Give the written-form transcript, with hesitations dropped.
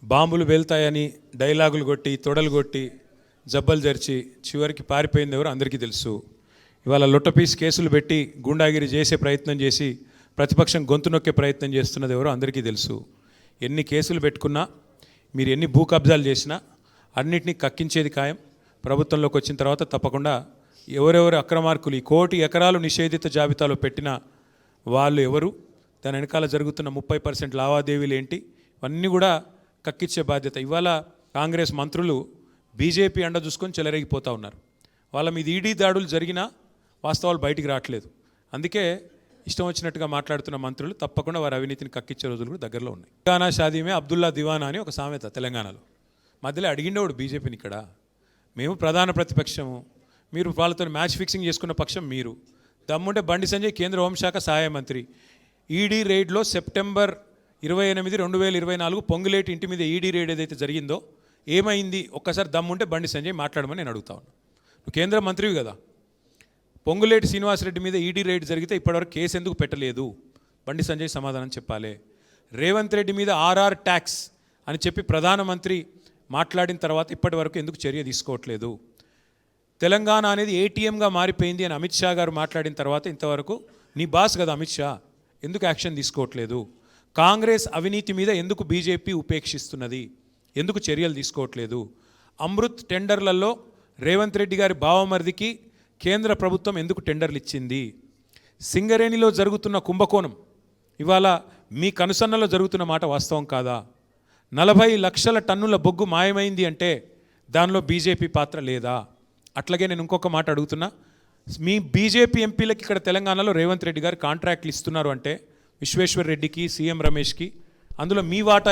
బాంబులు వెళ్తాయని డైలాగులు కొట్టి తొడలు కొట్టి జబ్బలు జరిచి చివరికి పారిపోయింది ఎవరు అందరికీ తెలుసు. ఇవాళ లొట్టపీస్ కేసులు పెట్టి గుండాగిరి చేసే ప్రయత్నం చేసి ప్రతిపక్షం గొంతు నొక్కే ప్రయత్నం చేస్తున్నది ఎవరో అందరికీ తెలుసు. ఎన్ని కేసులు పెట్టుకున్నా, మీరు ఎన్ని భూ కబ్జాలు చేసినా అన్నిటినీ కక్కించేది ఖాయం. ప్రభుత్వంలోకి వచ్చిన తర్వాత తప్పకుండా ఎవరెవరు అక్రమార్కులు ఈ 1 కోటి ఎకరాలు నిషేధిత జాబితాలో పెట్టిన వాళ్ళు ఎవరు, దాని వెనకాల జరుగుతున్న 30% లావాదేవీలు ఏంటి, ఇవన్నీ కూడా కక్కించే బాధ్యత. ఇవాళ కాంగ్రెస్ మంత్రులు బీజేపీ అండ చూసుకొని చెలరేగిపోతూ ఉన్నారు. వాళ్ళ మీద ఈడీ దాడులు జరిగినా వాస్తవాలు బయటికి రావట్లేదు. అందుకే ఇష్టం వచ్చినట్టుగా మాట్లాడుతున్న మంత్రులు తప్పకుండా వారి అవినీతిని కక్కించే రోజులు కూడా దగ్గరలో ఉన్నాయి. తెలంగాణ షాదీమే అబ్దుల్లా దివానా అని ఒక సామెత తెలంగాణలో. మధ్యలో అడిగిండేవాడు బీజేపీని ఇక్కడ. మేము ప్రధాన ప్రతిపక్షము, మీరు వాళ్ళతో మ్యాచ్ ఫిక్సింగ్ చేసుకున్న పక్షం మీరు. దమ్ముంటే బండి సంజయ్ కేంద్ర హోంశాఖ సహాయ మంత్రి ఈడీ రైడ్లో సెప్టెంబర్ 28, 2024 పొంగులేటి ఇంటి మీద ఈడీ రైడ్ ఏదైతే జరిగిందో ఏమైంది ఒక్కసారి దమ్ముంటే బండి సంజయ్ మాట్లాడమని నేను అడుగుతా ఉన్నాను. నువ్వు కేంద్ర మంత్రివి కదా, పొంగులేటి శ్రీనివాసరెడ్డి మీద ఈడీ రైడ్ జరిగితే ఇప్పటివరకు కేసు ఎందుకు పెట్టలేదు? బండి సంజయ్ సమాధానం చెప్పాలి. రేవంత్ రెడ్డి మీద ఆర్ఆర్ ట్యాక్స్ అని చెప్పి ప్రధానమంత్రి మాట్లాడిన తర్వాత ఇప్పటి వరకు ఎందుకు చర్య తీసుకోవట్లేదు? తెలంగాణ అనేది ఏటీఎంగా మారిపోయింది అని అమిత్ షా గారు మాట్లాడిన తర్వాత ఇంతవరకు నీ బాస్ కదా అమిత్ షా, ఎందుకు యాక్షన్ తీసుకోవట్లేదు? కాంగ్రెస్ అవినీతి మీద ఎందుకు బీజేపీ ఉపేక్షిస్తున్నది? ఎందుకు చర్యలు తీసుకోవట్లేదు? అమృత్ టెండర్లలో రేవంత్ రెడ్డి గారి బావమరిదికి కేంద్ర ప్రభుత్వం ఎందుకు టెండర్లు ఇచ్చింది? సింగరేణిలో జరుగుతున్న కుంభకోణం ఇవాళ మీ కనుసన్నలో జరుగుతున్న మాట వాస్తవం కాదా? 40 లక్షల టన్నుల బొగ్గు మాయమైంది అంటే దానిలో బీజేపీ పాత్ర లేదా? అట్లాగే నేను ఇంకొక మాట అడుగుతున్నా, మీ బీజేపీ ఎంపీలకి ఇక్కడ తెలంగాణలో రేవంత్ రెడ్డి గారు కాంట్రాక్ట్లు ఇస్తున్నారు అంటే విశ్వేశ్వర్ రెడ్డికి, సీఎం రమేష్కి, అందులో మీ వాటా